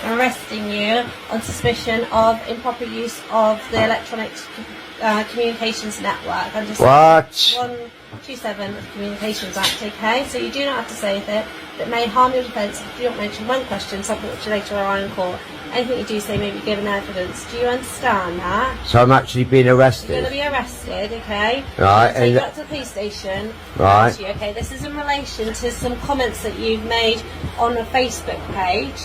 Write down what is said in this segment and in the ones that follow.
arresting you on suspicion of improper use of the electronic communications network under Section 127 of the Communications Act, okay? So you do not have to say that may harm your defence if you don't mention one question subject which you later are in court. Anything you do say may be given evidence. Do you understand that? So I'm actually being arrested? You're going to be arrested, okay? Right. Take you up to the police station. Right. You, okay, this is in relation to some comments that you've made on a Facebook page.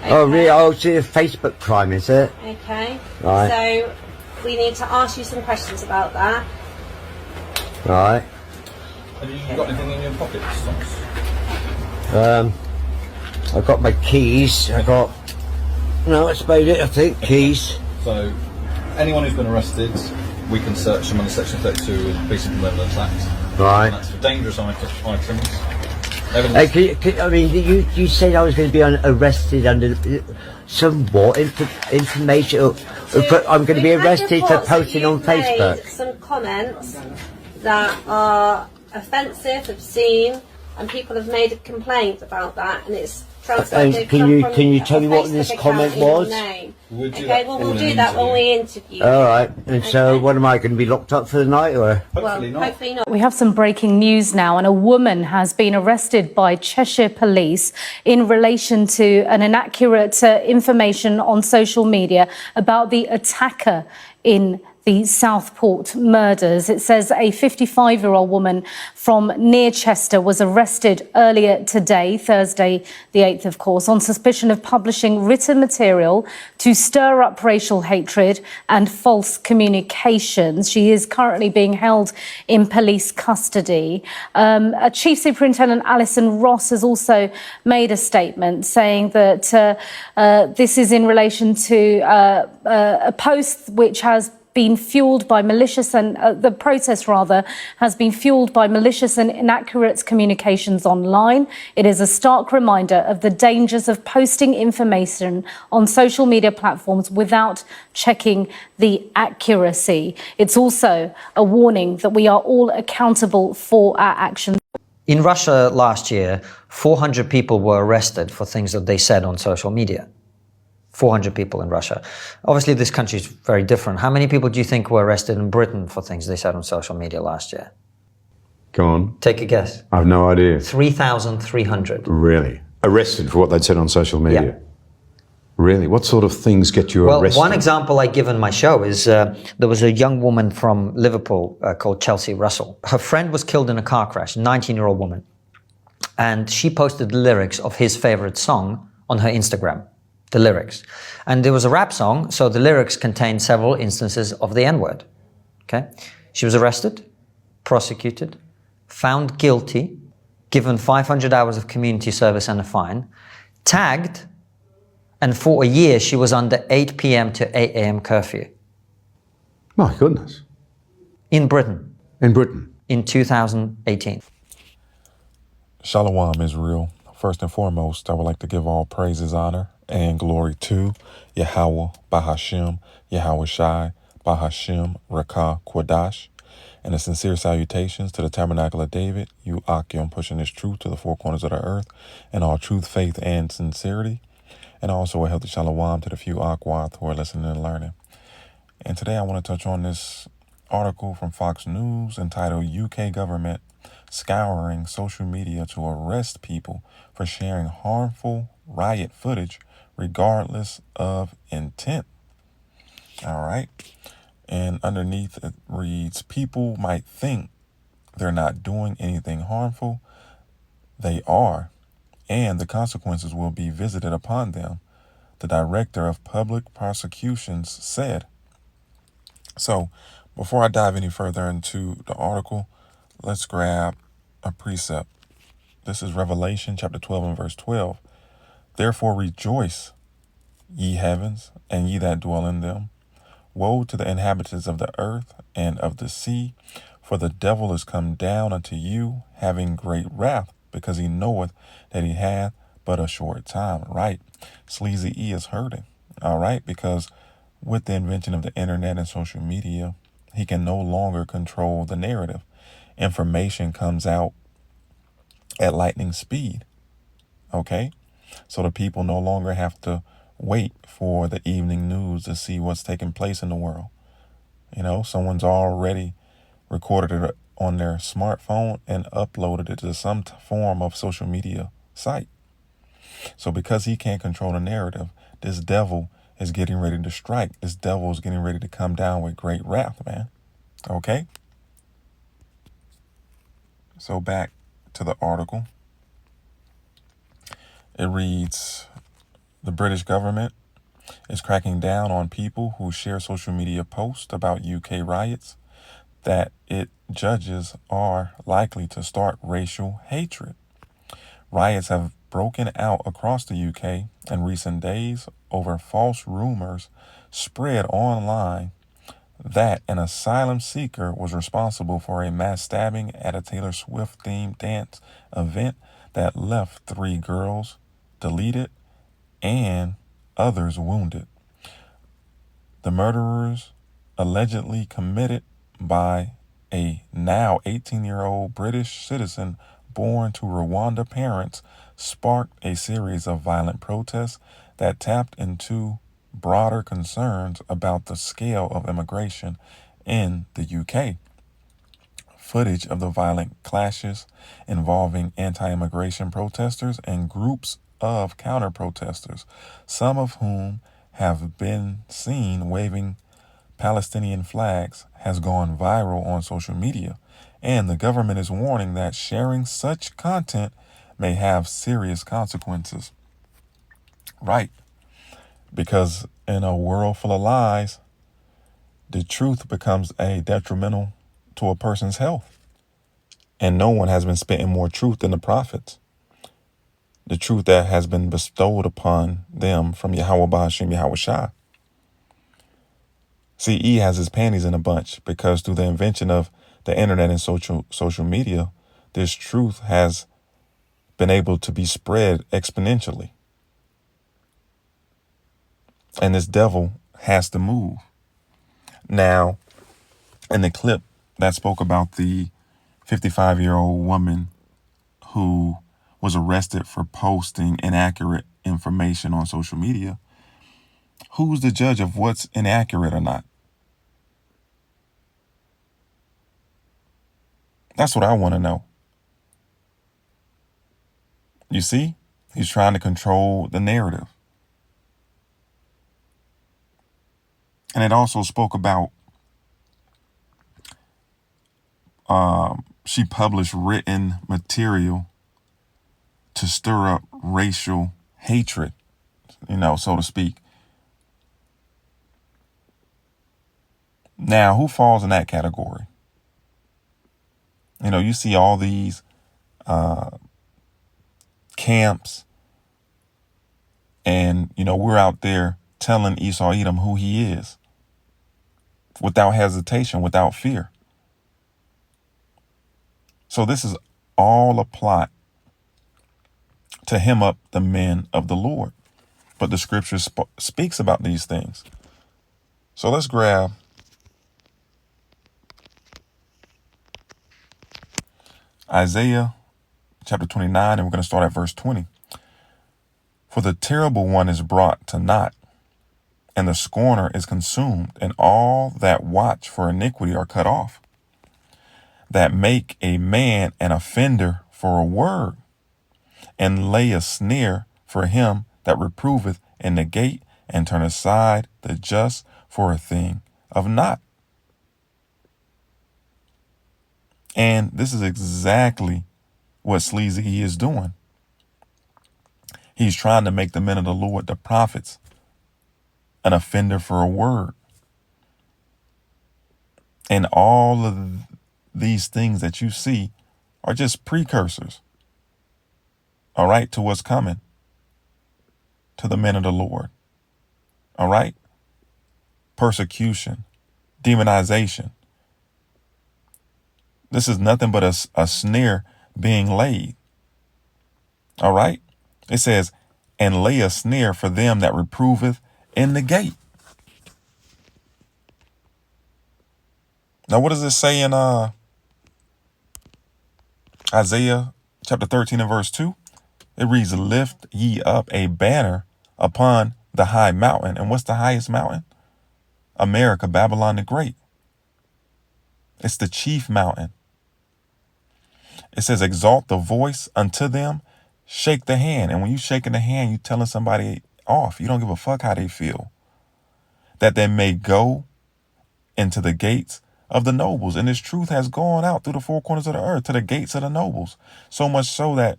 Okay. Oh, really? Oh, it's a Facebook crime, is it? Okay. Right. So we need to ask you some questions about that. Right. Have you got anything in your pockets, Thomas? I've got my keys. No, that's about it, I think. Keys. So, anyone who's been arrested, we can search them under Section 32 of the Police and Criminal Act. Right. And that's for dangerous items. I mean, you said I was going to be arrested under some what information? I'm going to be arrested for posting on Facebook. Made some comments that are offensive, obscene, and people have made a complaint about that, and it's can you tell me what this comment was? Okay, well we'll do that when we interview. All right. And so, what am I going to be locked up for the night, or? Hopefully not. Hopefully not. We have some breaking news now, and a woman has been arrested by Cheshire Police in relation to an inaccurate information on social media about the attacker in the Southport murders. It says a 55-year-old woman from near Chester was arrested earlier today, Thursday the 8th, of course, on suspicion of publishing written material to stir up racial hatred and false communications. She is currently being held in police custody. Chief Superintendent Alison Ross has also made a statement saying that this is in relation to a post which has been fueled by malicious and the process rather has been fueled by malicious and inaccurate communications online. It is a stark reminder of the dangers of posting information on social media platforms without checking the accuracy. It's also a warning that we are all accountable for our actions. In Russia last year, 400 people were arrested for things that they said on social media. 400 people in Russia. Obviously, this country is very different. How many people do you think were arrested in Britain for things they said on social media last year? Go on. Take a guess. I have no idea. 3,300. Really? Arrested for what they'd said on social media? Yeah. Really? What sort of things get you arrested? Well, one example I give in my show is there was a young woman from Liverpool called Chelsea Russell. Her friend was killed in a car crash, a 19-year-old woman. And she posted the lyrics of his favorite song on her Instagram. The lyrics. And there was a rap song, so the lyrics contained several instances of the N-word. Okay? She was arrested, prosecuted, found guilty, given 500 hours of community service and a fine, tagged, and for a year she was under 8 p.m. to 8 a.m. curfew. My goodness. In Britain. In Britain. In 2018. Shalom, Israel. First and foremost, I would like to give all praises, honor, and glory to Yahweh, Bahashem, Yahweh Shai, Bahashem, Rakah, Quadash, and a sincere salutations to the Tabernacle of David, you Akim, pushing this truth to the four corners of the earth, and all truth, faith, and sincerity, and also a healthy shalom to the few Akwath who are listening and learning. And today I want to touch on this article from Fox News entitled UK Government Scouring Social Media to Arrest People for Sharing Harmful Riot Footage regardless of intent. All right. And underneath it reads, people might think they're not doing anything harmful. They are, and the consequences will be visited upon them, the director of public prosecutions said. So before I dive any further into the article, let's grab a precept. This is Revelation chapter 12 and verse 12. Therefore rejoice, ye heavens, and ye that dwell in them. Woe to the inhabitants of the earth and of the sea, for the devil is come down unto you, having great wrath, because he knoweth that he hath but a short time. Right. Sleazy E is hurting. All right. Because with the invention of the internet and social media, he can no longer control the narrative. Information comes out at lightning speed. Okay. So the people no longer have to wait for the evening news to see what's taking place in the world. You know, someone's already recorded it on their smartphone and uploaded it to some form of social media site. So because he can't control the narrative, this devil is getting ready to strike. This devil is getting ready to come down with great wrath, man. Okay? So back to the article. It reads, the British government is cracking down on people who share social media posts about UK riots that it judges are likely to start racial hatred. Riots have broken out across the UK in recent days over false rumors spread online that an asylum seeker was responsible for a mass stabbing at a Taylor Swift-themed dance event that left 3 girls deleted and others wounded. The murderers, allegedly committed by a now 18-year-old British citizen born to Rwanda parents, sparked a series of violent protests that tapped into broader concerns about the scale of immigration in the UK. Footage of the violent clashes involving anti-immigration protesters and groups of counter-protesters, some of whom have been seen waving Palestinian flags, has gone viral on social media, and the government is warning that sharing such content may have serious consequences. Right. Because in a world full of lies, the truth becomes detrimental to a person's health. And no one has been spitting more truth than the prophets. The truth that has been bestowed upon them from Yahweh Ba'Hashem Yahweh Shai. See, he has his panties in a bunch because through the invention of the internet and social media, this truth has been able to be spread exponentially. And this devil has to move. Now, in the clip that spoke about the 55-year-old woman who was arrested for posting inaccurate information on social media, who's the judge of what's inaccurate or not? That's what I want to know. You see, he's trying to control the narrative. And it also spoke about she published written material to stir up racial hatred, so to speak. Now, who falls in that category? You see all these camps and, we're out there telling Esau Edom who he is without hesitation, without fear. So this is all a plot to hem up the men of the Lord. But the scripture speaks about these things. So let's grab Isaiah chapter 29, and we're going to start at verse 20. For the terrible one is brought to naught, and the scorner is consumed, and all that watch for iniquity are cut off, that make a man an offender for a word, and lay a snare for him that reproveth, and negate and turn aside the just for a thing of naught. And this is exactly what Sleazy is doing. He's trying to make the men of the Lord, the prophets, an offender for a word. And all of these things that you see are just precursors, all right, to what's coming to the men of the Lord, all right? Persecution, demonization. This is nothing but a snare being laid, all right? It says, and lay a snare for them that reproveth in the gate. Now, what does it say in Isaiah chapter 13 and verse 2? It reads, lift ye up a banner upon the high mountain. And what's the highest mountain? America, Babylon the Great. It's the chief mountain. It says, exalt the voice unto them, shake the hand. And when you shaking the hand, you telling somebody off. You don't give a fuck how they feel. That they may go into the gates of the nobles. And this truth has gone out through the four corners of the earth to the gates of the nobles. So much so that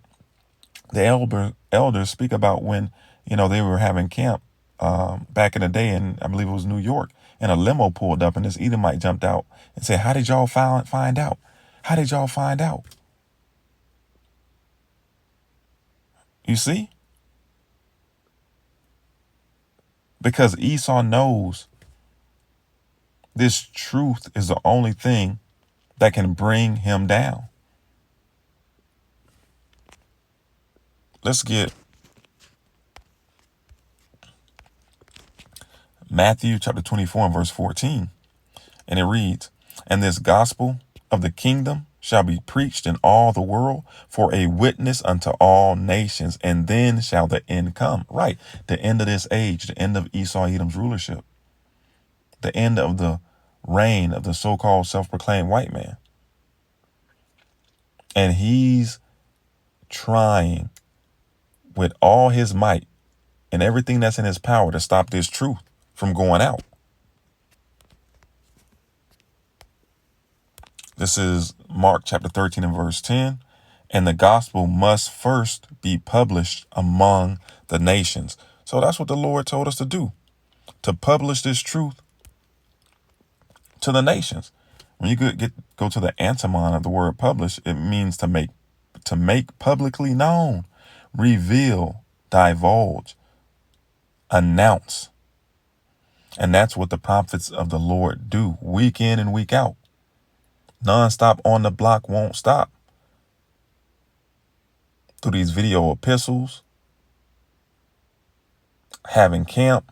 the elders speak about when, they were having camp back in the day, and I believe it was New York, and a limo pulled up and this Edomite jumped out and said, how did y'all find out? How did y'all find out? You see? Because Esau knows this truth is the only thing that can bring him down. Let's get Matthew chapter 24 and verse 14. And it reads, and this gospel of the kingdom shall be preached in all the world for a witness unto all nations, and then shall the end come. Right. The end of this age, the end of Esau Edom's rulership, the end of the reign of the so-called self-proclaimed white man. And he's trying with all his might and everything that's in his power to stop this truth from going out. This is Mark chapter 13 and verse 10. And the gospel must first be published among the nations. So that's what the Lord told us to do, to publish this truth to the nations. When you go to the antonym of the word publish, it means to make publicly known, reveal, divulge, announce. And that's what the prophets of the Lord do week in and week out. Non-stop on the block, won't stop. Through these video epistles, having camp.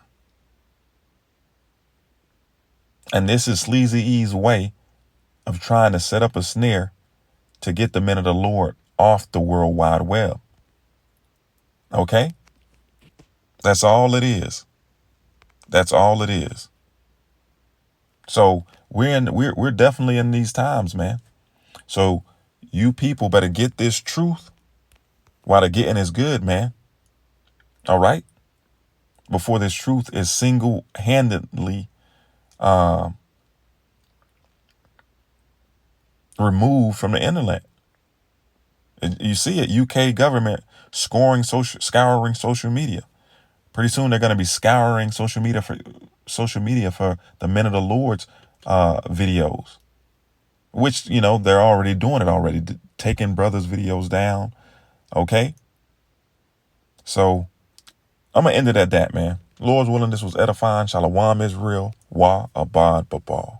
And this is Sleazy E's way of trying to set up a snare to get the men of the Lord off the World Wide Web. Okay? That's all it is. That's all it is. So we're definitely in these times, man. So you people better get this truth while the getting is good, man. All right? Before this truth is single-handedly removed from the internet. You see it, UK government scouring social media. Pretty soon they're going to be scouring social media for the Men of the Lord's videos, which, they're already doing it already, taking brothers' videos down. Okay. So I'm going to end it at that, man. Lord's willing, this was edifying. Shalom, Israel. Wa abad babal.